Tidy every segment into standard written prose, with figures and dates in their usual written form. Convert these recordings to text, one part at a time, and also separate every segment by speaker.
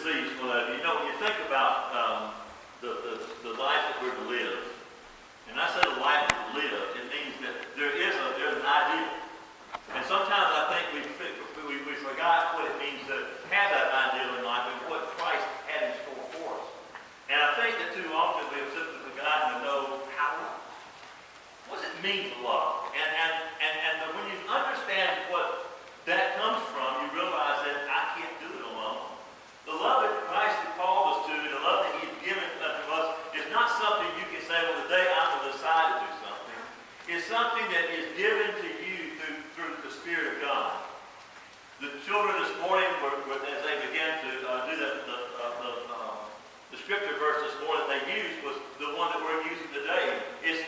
Speaker 1: receives one of you. You know, when you think about the life that we're to live, and I say the life to live, it means that there's an ideal. And sometimes I think we forgot what it means to have that ideal in life and what Christ had in store for us. And I think that too often we have simply forgotten to know what does it mean to love? And when you understand what that comes from, you realize that I can't do it alone. The love that Christ has called us to, the love that He's given unto us, is not something you can say, well, today I'm going to decide to do something. It's something that is given to you through the Spirit of God. The children this morning, as they began to do the scripture verse this morning that they used was the one that we're using today. It's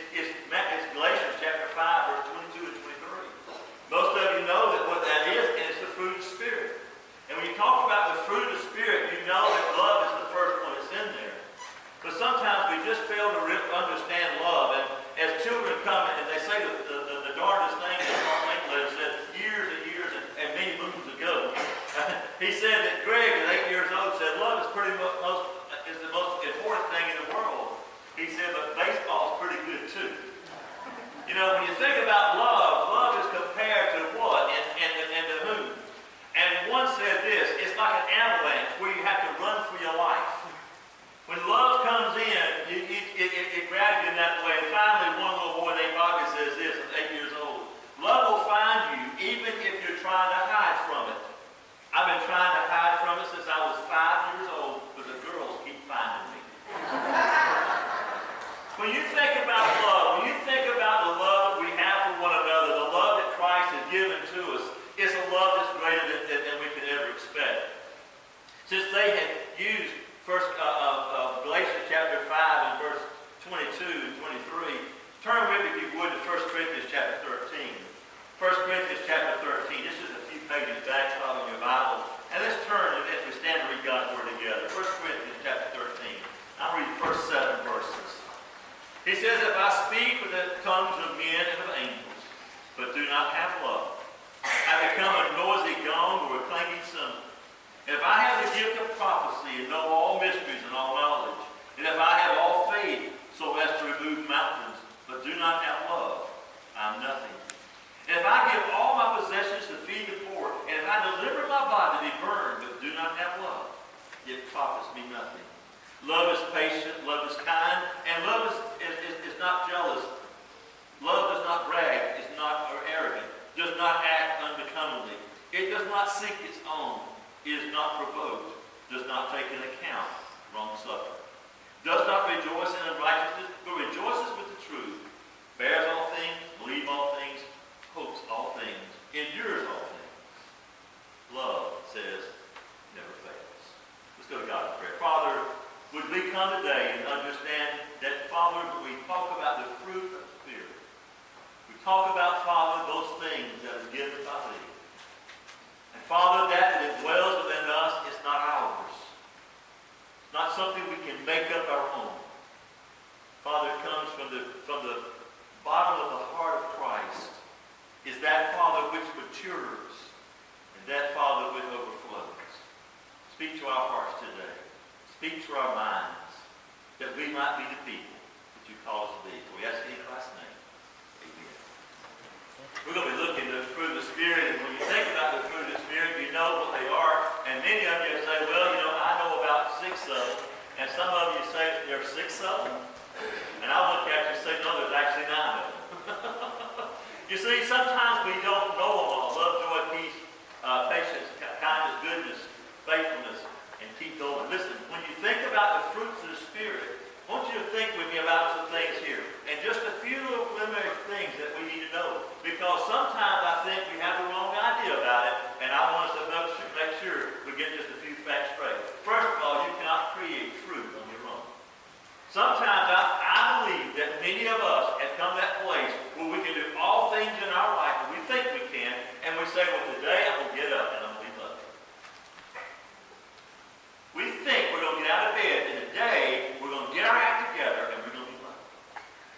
Speaker 1: Galatians chapter 5, verse 22 and 23. Most of you know that what that is, and it's the fruit of the Spirit. And when you talk about the fruit of the Spirit, you know that love is the first one that's in there. But sometimes we just fail to understand love. And as children come and they say the darndest thing that Mark Linkletter said years and years and many moons ago. He said that Greg at 8 years old said love is the most important thing in the world. He said, but baseball's pretty good too. You know, when you think about love is compared to what and to whom? And one said this, it's like an avalanche where you have to run for your life. When love comes in, it grabs you in that way. And finally, one little boy named Bobby says this at 8 years old. Love will find you even if you're trying to hide from it. I've been trying to hide from it since I was 5 years old, but the girls keep finding me. When you think about love, when you think about the love that we have for one another, the love that Christ has given to us, it's a love that's greater than we could ever expect. Since they had used Galatians chapter 5 and verse 22 and 23, turn with me, if you would, to 1 Corinthians chapter 13. 1 Corinthians chapter 13. This is a few pages back in your Bible. And let's turn as we stand and read God's Word together. 1 Corinthians chapter 13. I'll read the first 7 verses. He says, if I speak with the tongues of men and of angels, but do not have love, I become a noisy gong or a clanging cymbal. If I have the gift of prophecy and know all mysteries and all knowledge, and if I have all faith so as to remove mountains, but do not have love, I'm nothing. And if I give all my possessions to feed the poor, and if I deliver my body to be burned, but do not have love, it profits me nothing. Love is patient, love is kind, and love is not jealous. Love does not brag, is not arrogant, does not act unbecomingly. It does not seek its own, is not provoked, does not take into account wrong suffering, does not rejoice in unrighteousness, but rejoices with the truth, bears all things, believes all things, hopes all things, endures all things. Love says, never fails. Let's go to God in prayer. Father, would we come today and understand that, Father, we talk about the fruit of the Spirit. We talk about, Father, those things that are given by Thee. And Father, that it dwells within us is not ours. It's not something we can make up our own. Father, it comes from the bottom of the heart of Christ. Is that, Father, which matures, and that, Father, which overflows. Speak to our hearts today. Speak to our minds, that we might be the people that You call us to be. For we ask in Christ's name. Amen. We're going to be looking at the fruit of the Spirit, and when you think about the fruit of the Spirit, you know what they are. And many of you say, well, you know, I know about 6 of them. And some of you say, there are 6 of them. And I'll look at you and say, no, there's actually 9 of them. You see, sometimes we don't know them all. Love, joy, peace, patience, kindness, goodness, faithfulness, and keep going. Listen, when you think about the fruits of the Spirit, I want you to think with me about some things here. And just a few little preliminary things that we need to know. Because sometimes I think we have the wrong idea about it, and I want us to make sure we get just a few facts straight. First of all, you cannot create fruit on your own. Sometimes I believe that many of us have come to that place where we can do all things in our life, and we think we can, and we say, well, today I'm going to get up and I'm going to be loving. We think we're going to get out of bed, and today we're going to get our act together, and we're going to be loving.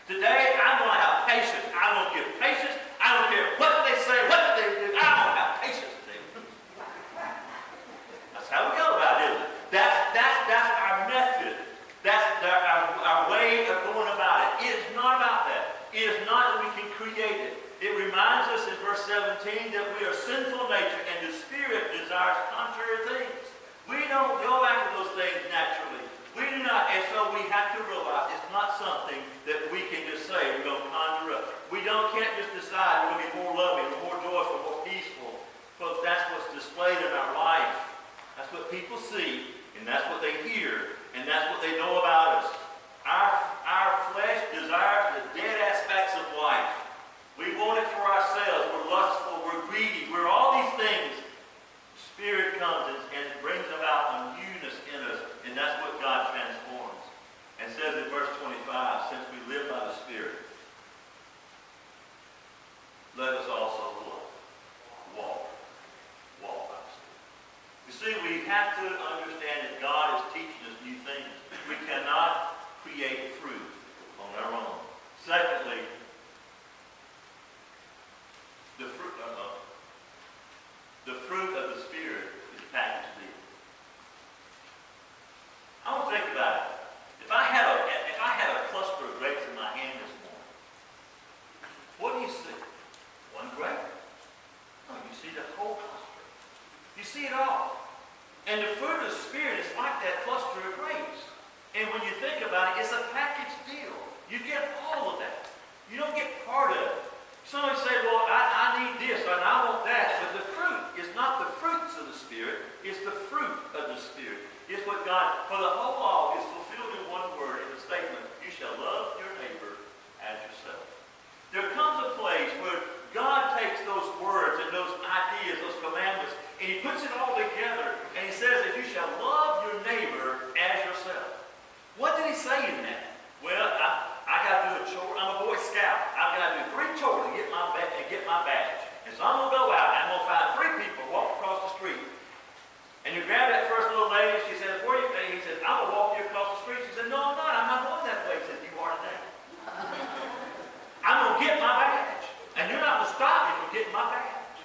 Speaker 1: Today I'm going to have patience. I'm going to give patience. I don't care what they say, what they do. I'm going to have patience today. That's how we go about it, isn't it? That's 17, that we are sinful nature and the Spirit desires contrary things. We don't go after those things naturally. We do not, and so we have to realize it's not something that we can just say we're going to conjure up. Can't just decide we're going to be more loving, more joyful, more peaceful. Folks, that's what's displayed in our life. That's what people see, and that's what they hear, and that's what they know about us. Our flesh desires the dead aspects of life. We want it for ourselves. We're lustful. We're greedy. We're all these things. The Spirit comes and brings about a newness in us, and that's what God transforms. And says in verse 25, since we live by the Spirit, let us also walk by the Spirit. You see, we have to understand that God is teaching us new things. We cannot create fruit on our own. Secondly, the fruit of the Spirit is packaged deal. I want to think about it. If I had a cluster of grapes in my hand this morning, what do you see? One grape? No, you see the whole cluster. You see it all. And the fruit of the Spirit is like that cluster of grapes. And when you think about it, it's a packaged deal. You get all of that. You don't get part of it. Somebody say, well, I need this and I want that. But the fruit is not the fruits of the Spirit. It's the fruit of the Spirit. It's what God, for the whole law is fulfilled in one word, in the statement, you shall love your neighbor as yourself. There comes a place where God takes those words and those ideas, those commandments, and He puts it all together. And He says that you shall love your neighbor as yourself. What did He say in that? Well, I got to do a chore. I'm a Boy Scout. I've got to do 3 chores to get my badge. And so I'm going to go out and I'm going to find 3 people walk across the street. And you grab that first little lady. She says, "Where are you?" He says, "I'm going to walk you across the street." She said, "No, I'm not. I'm not going that way." He said, "You are today. I'm going to get my badge. And you're not going to stop me from getting my badge.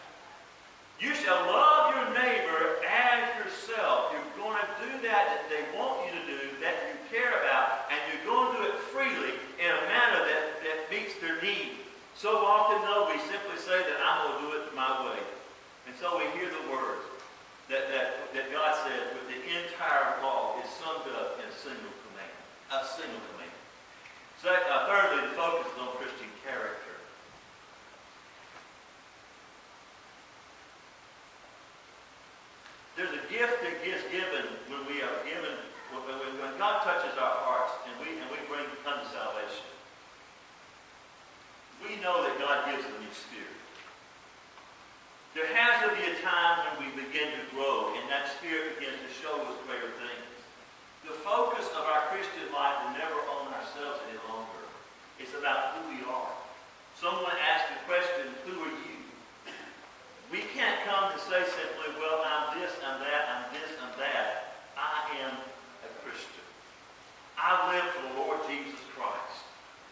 Speaker 1: You shall love your neighbor as yourself." You're going to do that they want you to do, that you care about, and you're going to do it freely in a manner that meets their need. So often, though, we simply say that I'm going to do it my way. And so we hear the words that God said with the entire law is summed up in a single command. A single command. Thirdly, the focus is on Christian character. There's a gift that gets given when we are given, when God touches our hearts and we come to salvation. We know that God gives a new spirit. There has to be a time when we begin to grow and that spirit begins to show us greater things. The focus of our Christian life is never on ourselves any longer. It's about who we are. Someone asked the question, who are you? We can't come to say simply, well, I'm this, I'm that, I'm this, I'm that. I am a Christian. I live for the Lord Jesus Christ.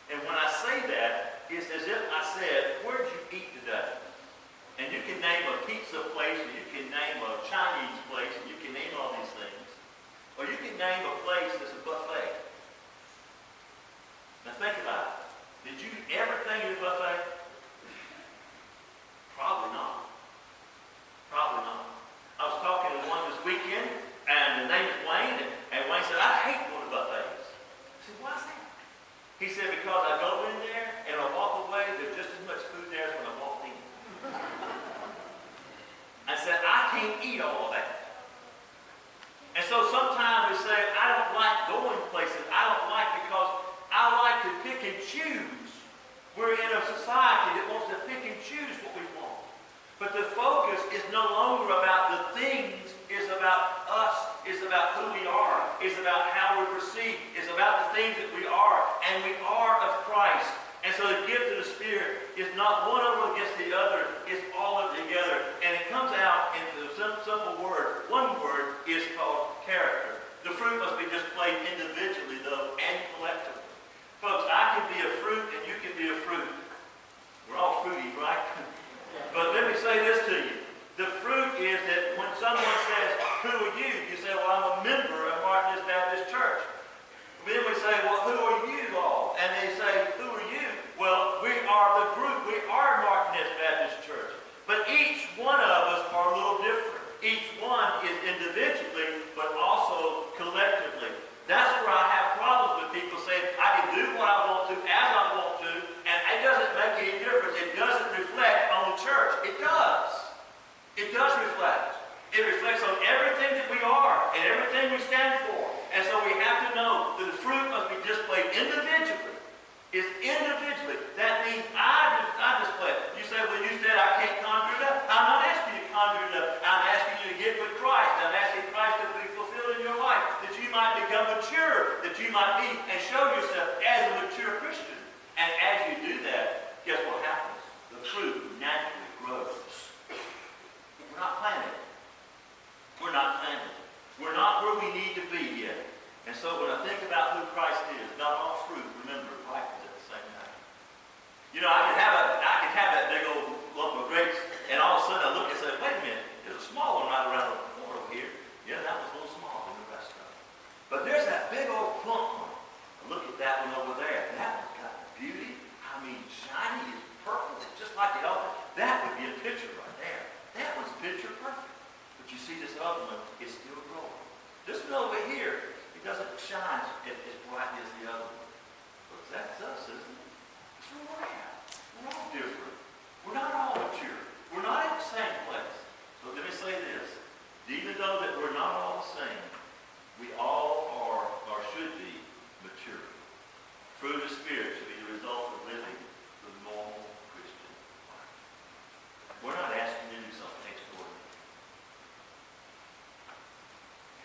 Speaker 1: And when I say that, it's as if I said, where did you eat today? And you can name a pizza place, or you can name a Chinese place, and you can name all these things. Or you can name a place that's a buffet. Now think about it. Did you eat everything in the buffet? Probably not. Probably not. I was talking to one this weekend, and the name is Wayne, and Wayne said, I hate going to buffets. I said, why is that? He said, because I go in there, and I walk away, there's just as much food there as when I walked in. I said, I can't eat all of that. And so sometimes we say, I don't like going places. I don't like because I like to pick and choose. We're in a society that wants to pick and choose what we want. But the focus is no longer about the things, it's about us, it's about who we are, it's about how we perceive, it's about the things that we are, and we are of Christ. And so the gift of the Spirit is not one of them against the other, it's all of it together. And it comes out into a simple word. One word is called character. The fruit must be displayed individually, though, and collectively. Folks, I can be a fruit and you can be a fruit. We're all fruities, right? But let me say this to you. The fruit is each one of us are a little different. Each one is individually, but also collectively. That's where I have problems with people saying, I can do what I want to, as I want to, and it doesn't make any difference. It doesn't reflect on the church. It does. It does reflect. It reflects on everything that we are and everything we stand for. And so we have to know that the fruit must be displayed individually. It's individually. That means I display it. You say, well, you said I can't conjure it up. I'm not asking you to conjure it up. I'm asking you to get with Christ. I'm asking Christ to be fulfilled in your life, that you might become mature, that you might be and show yourself as a mature Christian. And as you do that, guess what happens? The fruit naturally grows. We're not planted. We're not planted. We're not where we need to be yet. And so when I think about who Christ is, not all fruit, remember, life is at the same time. You know, I can have that big old lump of grapes, and all of a sudden I look and say, wait a minute, there's a small one right around the corner over here. Yeah, that was a little smaller than the rest of them. But there's that big old plump one. I look at that one over there. That one's got beauty. I mean, shiny, it's purple, it's just like the other. That would be a picture right there. That one's picture perfect. But you see this other one, it's still growing. This one over here, it doesn't shine as bright as the other one. But that's us, isn't it? That's where we're at. We're all different. We're not all mature. We're not at the same place. So let me say this. Even though that we're not all the same, we all are or should be mature. Fruit of the Spirit should be the result of living the normal Christian life. We're not asking you to do something extraordinary.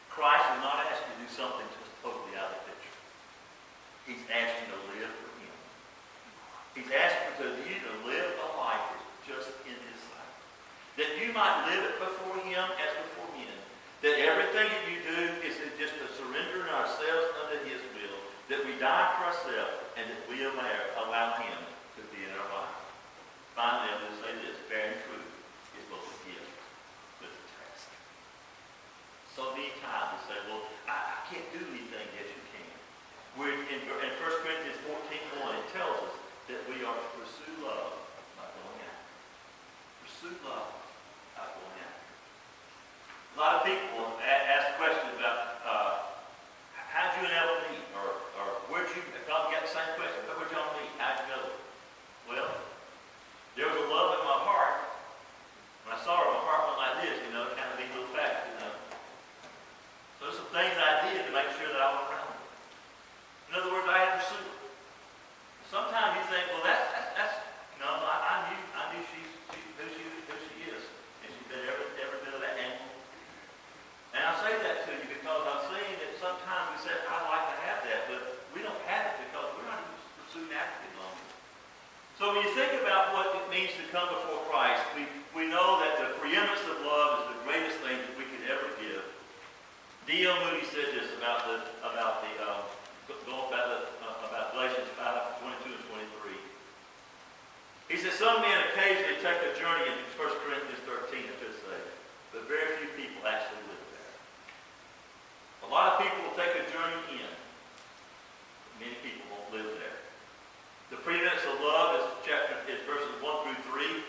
Speaker 1: Christ is not asking you to do something just totally out of the picture. He's asking you to live for Him. He's asking you to live a life that's just in His sight. That you might live it before Him as before men. That everything that you do is just to surrender ourselves under His will. That we die for ourselves and that we allow Him to be in our life. Finally, I'm going to say this. Bearing fruit is both a gift but a task. So many times we say, well, I can't do anything. Yes, you can. We're in 1 Corinthians 14:1, it tells us that we are to pursue love by going after. Pursue love by going after. A lot of people ask questions about how'd you and Ella meet? Or where'd you, probably got the same question, where'd y'all meet? How'd you know? Well, there was a love in my heart. When I saw her, my heart went like this, you know, kind of being a little fast, you know. So there's some things I did to make sure that I was around her. In other words, I had to pursue her. Sometimes you think, well, no, I knew who she is. And she's been every bit of that angle. And I say that to you because I'm saying that sometimes we say, I'd like to have that, but we don't have it because we're not even pursuing after it longer. So when you think about what it means to come before Christ, we know that the preeminence of love is the greatest thing that we could ever give. D.L. Moody said this about Galatians 5:22 and 23. He said, some men occasionally take a journey in 1 Corinthians 13, I should say, but very few people actually live there. A lot of people will take a journey in, but many people won't live there. The preeminence of love is verses 1 through 3.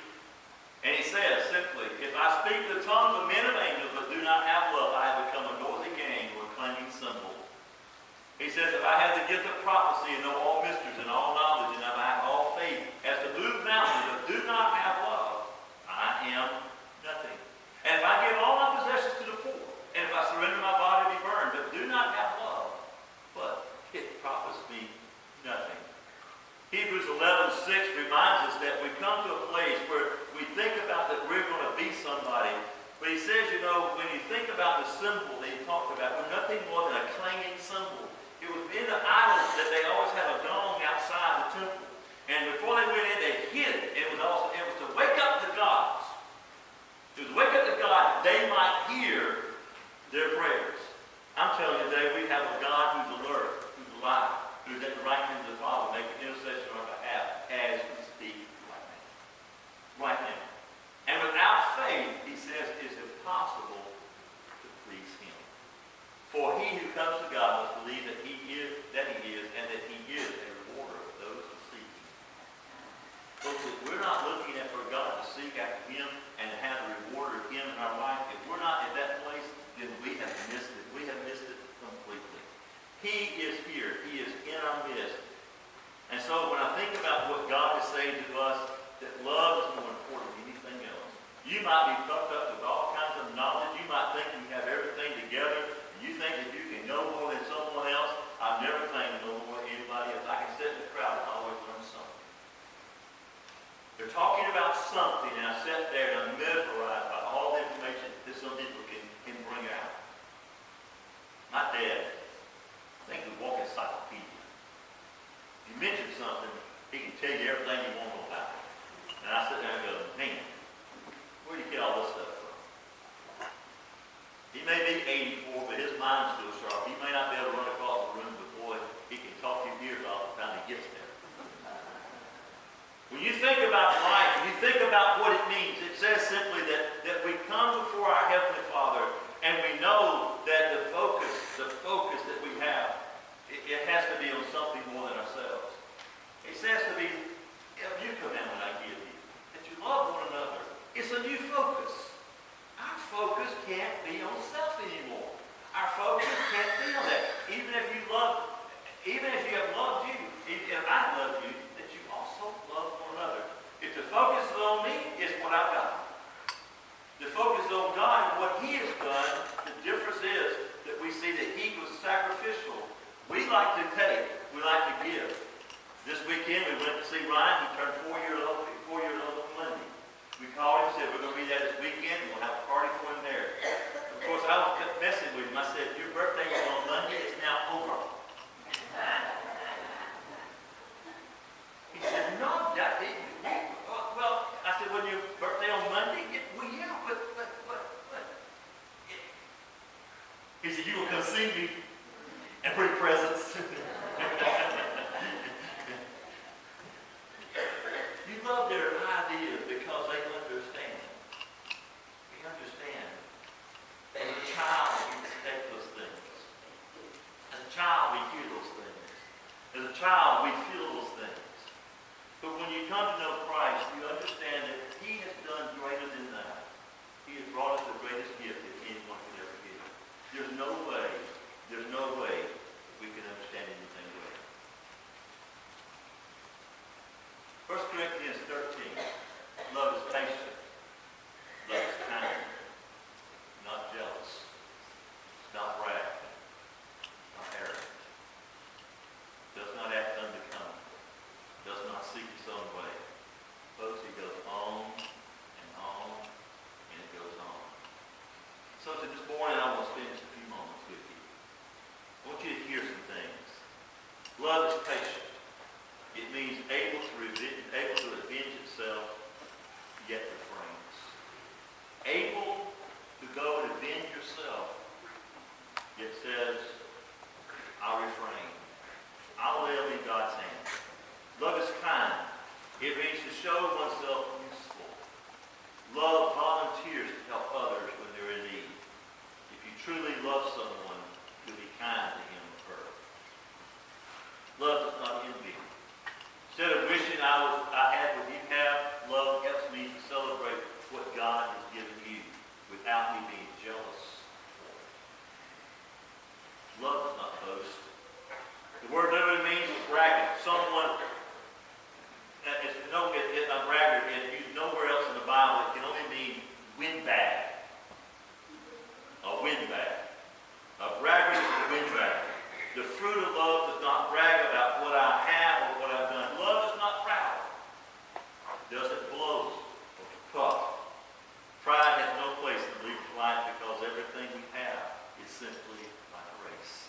Speaker 1: And he says simply, if I speak the tongues of men and angels but do not have love, I have become a noisy gang or a clanging cymbal. He says, if I have the gift of prophecy and know all mysteries and all knowledge, and if I have all faith as to move mountains but do not have love, I am nothing. And if I give all my possessions to the poor, and if I surrender my body to be burned, but do not have love, but it profits me nothing. Hebrews 11:6 reminds us that we come to a place where we think about that we're going to be somebody. But he says, you know, when you think about the symbol that he talked about, we're nothing more than a clanging cymbal. It was in the idols that they always had a gong outside the temple. And before they went in, they hid it. It was to wake up the gods. It was to wake up the God that they might hear their prayers. I'm telling you today, we have a God who's alert, who's alive, who's at the right hand of the Father, making intercession on our behalf as we speak right now. Right now. And without faith, he says, it is impossible to please Him. For he who comes to God must believe that He is, and that He is a rewarder of those who seek Him. Folks, if we're not looking for God to seek after Him and You might be puffed up with all kinds of knowledge. You might think you have everything together. And you think that you can know more than someone else. I've never claimed to know more than anybody else. I can sit in the crowd and always learn something. They're talking about something, and I sat there and I'm mesmerized by all the information that some people can bring out. My dad, I think he was walking encyclopedia. You mention something, he can tell you everything you want to know about it. And I sit there and go, man, where do you get all this stuff from? He may be 84, but his mind's still sharp. He may not be able to run across the room, but boy, he can talk your ears off by the time he gets there. When you think about life, when you think about what it means, it says simply that we come before our Heavenly Father and we know that the focus that we have, it has to be on something more than ourselves. It says to be, a new commandment I give you, that you love one another. It's a new focus. Our focus can't be on self anymore. Our focus can't be on that. Even if you have loved you, if I love you, that you also love one another. If the focus is on me, it's what I've got. The focus is on God and what He has done. The difference is that we see that He was sacrificial. We like to take, we like to give. This weekend we went to see Ryan. He turned 4 years old on Monday. We called him and said, we're going to be there this weekend. We'll have a party for him there. Of course, I was messing with him. I said, your birthday was on Monday. It's now over. He said, no, Dad. Well, I said, when your birthday on Monday? Well, yeah, but. He said, you will come see me and bring presents. You love their ideas because they understand. We understand. As a child, we expect those things. As a child, we hear those things. As a child, we feel those things. But when you come to know Christ, you understand that He has done greater than that. He has brought us the greatest gift that anyone could ever give. There's no way we can understand anything greater. 1 Corinthians 13. Love is patient. Love is kind. Not jealous. Not brag. Not arrogant. Does not act unbecoming. Does not seek its own way. Folks, it goes on and on and it goes on. So this morning I want to spend just a few moments with you. I want you to hear some things. Love is patient. It means able to avenge itself, yet refrains. Able to go and avenge yourself, yet says, I'll refrain. I'll lay it in God's hands. Love is kind. It means to show oneself useful. Love volunteers to help others when they're in need. If you truly love someone, you'll be kind to him or her. Love does not envy. Instead of wishing I had what you have, love helps me to celebrate what God has given you without me being jealous. Love does not boast. The word literally means bragging. Someone, a braggart is used nowhere else in the Bible. It can only mean windbag. A windbag. A braggart is a windbag. The fruit of love does not brag about what I have or what I've done. Love is not proud. It doesn't blow or puff. Pride has no place in the believer's life because everything we have is simply by grace.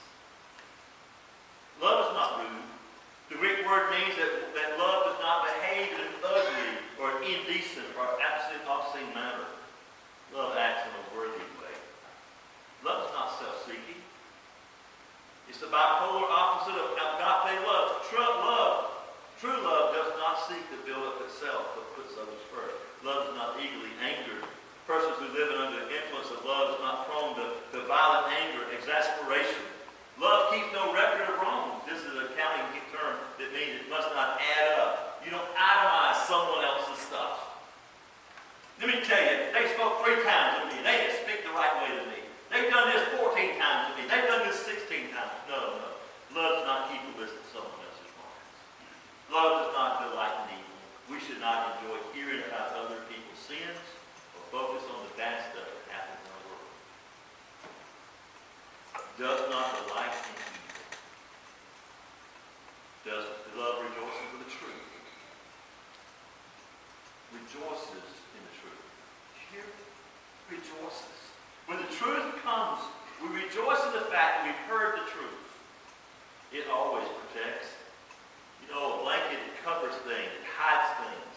Speaker 1: Love is not rude. The Greek word means that love does not behave in an ugly or an indecent or obscene manner. Love acts in a worthy way. Love is not self-seeking. It's the bipolar opposite of agape love. True love does not seek to build up itself, but puts others first. Love is not eagerly angered. Persons who live under the influence of love is not prone to violent anger, exasperation. Love keeps no record of wrongs. This is an accounting term that means it must not add up. You don't itemize someone else's stuff. Let me tell you, they spoke 3 times to me. They didn't speak the right way to me. They've done this 14 times to me. They've done this 16 times. No. Love does not keep a list of someone else's wrongs. Love does not delight in evil. We should not enjoy hearing about other people's sins or rejoices. When the truth comes, we rejoice in the fact that we've heard the truth. It always protects. You know, a blanket, it covers things, it hides things.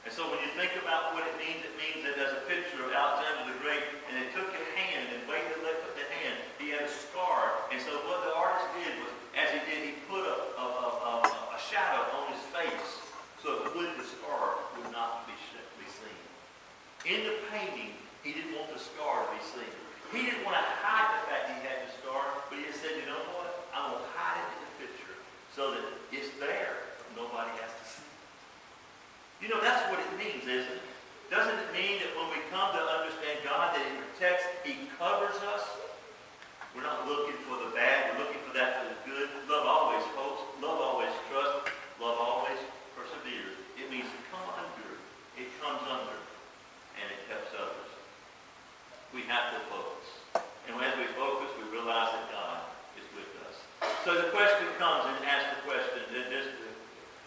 Speaker 1: And so when you think about what it means that there's a picture of Alexander the Great, and they took his hand and weighted the hand. He had a scar. And so what the artist did was, as he did, he put a shadow on his face so that the scar would not be seen. In the painting, he didn't want the scar to be seen. He didn't want to hide the fact he had the scar, but he just said, you know what? I'm going to hide it in the picture so that it's there. Nobody has to see it. You know, that's what it means, isn't it? Doesn't it mean that when we come to understand God, that He protects, He covers us? We're not looking for the bad, we're looking for that that is good. Love always hopes, love always trusts, love always perseveres. It means to come under, it comes under, and it helps others. We have to focus. And as we focus, we realize that God is with us. So the question comes, and ask the question,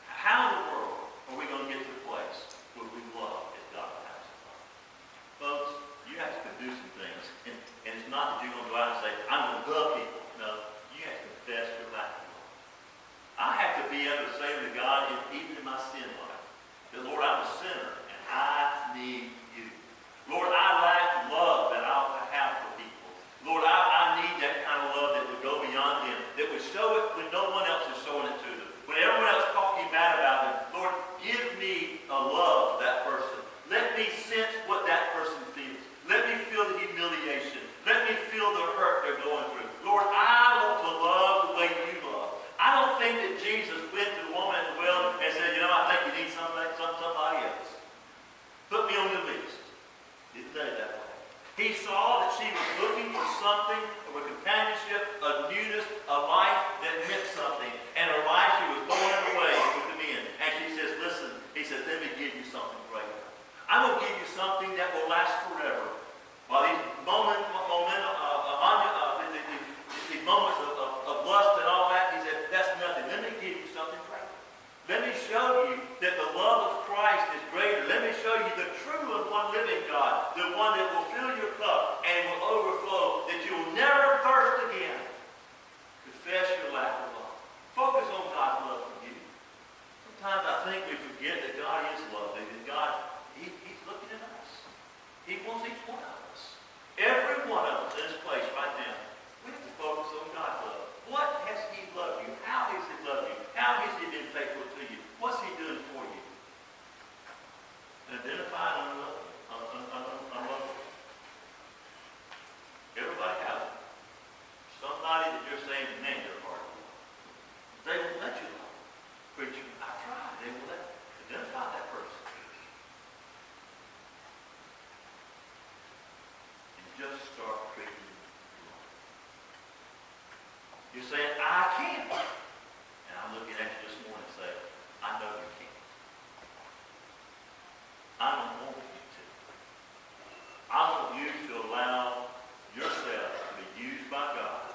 Speaker 1: how in the world are we going to get to the place where we love as God has love? Folks, you have to do some things. And it's not that you're going to go out and say, I'm going to love people. No, you have to confess your lack of love. I have to be able to say to God, even in my sin life, that Lord, I'm a sinner and I need you. Lord, I lack love that I ought to have for people. Lord, I need that kind of love that would go beyond them, that would show it when no one else is showing it to them. When everyone else talking bad about them, Lord, give me a love for that person. Let me sense what that person feels. Let me feel the humiliation. Let me feel the hurt they're going through. Lord, I want to love the way you love. I don't think that Jesus went to the woman at the well and said, you know, I think you need somebody else. Put me on your list. He didn't say it that way. He saw that she was looking for something, of a companionship, a newness, a life that meant something. And her life, she was throwing it away with the men. And she says, listen, he says, let me give you something greater. I'm going to give you something that will last forever. While these moments of lust and all that, he said, that's nothing. Let me give you something greater. Let me show you that the love of Christ is greater. Let me show you the true and one living God, the one that will fill your cup and will overflow, that you will never thirst again. Confess your lack of love. Focus on God's love for you. Sometimes I think we forget that God is loving, that God, He's looking at us. He wants each one of us. Every one of us in this place right now, we have to focus on God's love. What has He loved you? How has He loved you? How has He been faithful to you? What's He doing for you? And identify and unlove. Everybody has it. Somebody that you're saying, man, they're hard to love. They won't let you love. Preacher, I tried. They won't let you. Identify that person. And just start treating them love. You're saying, I can't. And I'm looking at you this morning and say, I know you can't. I don't want you to. I want you to allow yourself to be used by God,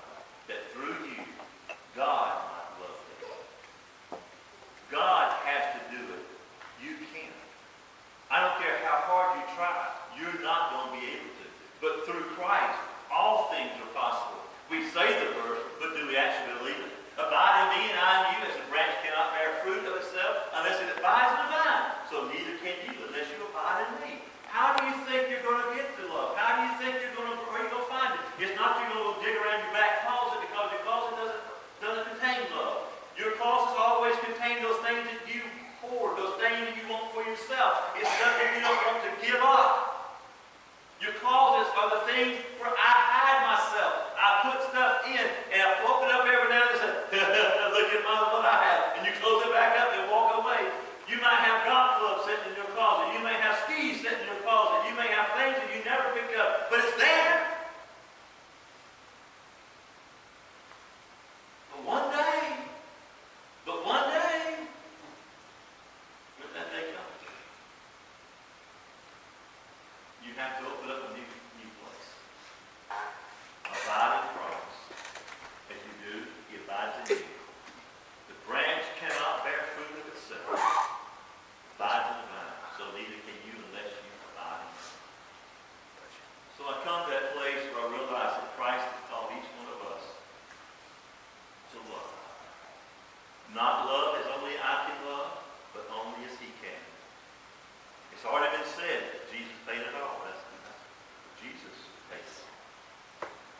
Speaker 1: that through you, God might love them. God has to do it. You can't. I don't care how hard you try, you're not going to be able to. But through Christ, all things are possible. We say the verse, but do we actually believe it? Abide in me and I in you, as a branch cannot bear fruit of itself unless it abides in the vine. So neither can you unless you abide in me. How do you think you're going to get to love? How do you think where you're going to find it? It's not you're going to dig around your back closet because your closet doesn't contain love. Your closets always contain those things that you hoard, those things that you want for yourself. It's stuff that you don't want to give up. Your closets are the things where I hide myself. I put stuff in and I open it up every now and then and say, look at what I have. And you close it back up and walk away. You might have golf clubs sitting in your closet. You may have skis sitting in your closet. You may have things that you never pick up, but it's there. But one day, when that day comes, you have to open up a new place. Abide in Christ. As you do, He abides in you. The branch cannot bear fruit of itself. Abide in the vine. So neither can you unless you abide in Him. So I come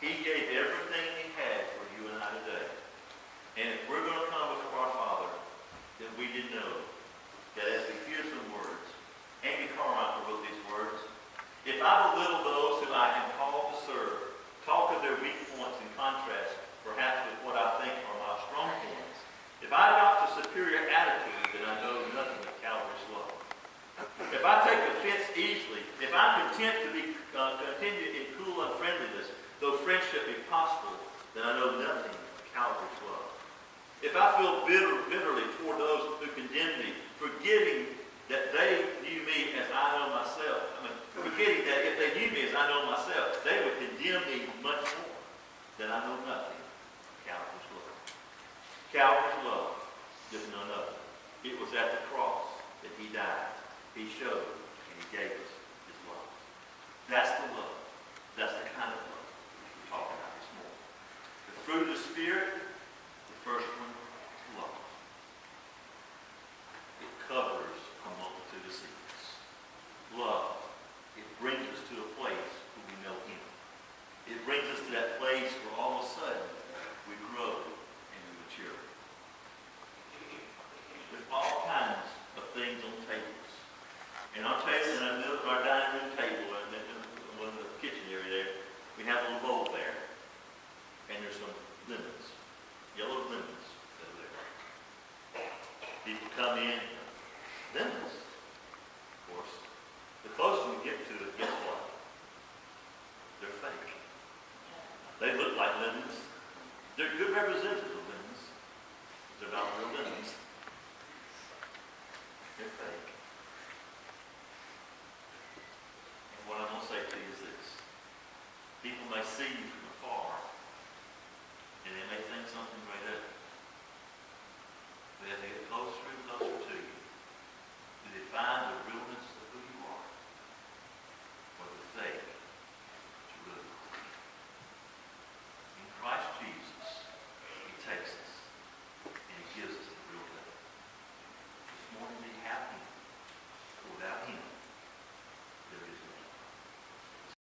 Speaker 1: He gave everything he had for you and I today. And if we're going to come before our Father, then we did know that as we hear some words, Amy Carmichael wrote these words, if I belittle those who I am called to serve, talk of their weak points in contrast, perhaps with what I think are my strong points, if I adopt a superior attitude, then I know nothing of Calvary's love. If I take offense easily, if I'm content to be continue in cool unfriendliness, though friendship be possible, then I know nothing of Calvary's love. If I feel bitterly toward those who condemn me, forgetting that they knew me as I know myself, forgetting that if they knew me as I know myself, they would condemn me much more, then I know nothing of Calvary's love. Calvary's love is none other. It was at the cross that he died. He showed and he gave us his love. That's the love. That's the kind of love we're talking about this morning. The fruit of the Spirit, the first one is love. It covers a multitude of sins. Love, it brings us to a place where we know him. It brings us to that place where all of a sudden we grow and we mature. There's all kinds of things on tables. And our table, in our dining room table, and in the kitchen area there, we have a little bowl there. And there's some lemons, yellow lemons that are there. People come in, lemons. Of course, the closer we get to it, guess what? They're fake. They look like lemons. They're good representatives of lemons. They're not real lemons. They're fake. What I'm going to say to you is this. People may see you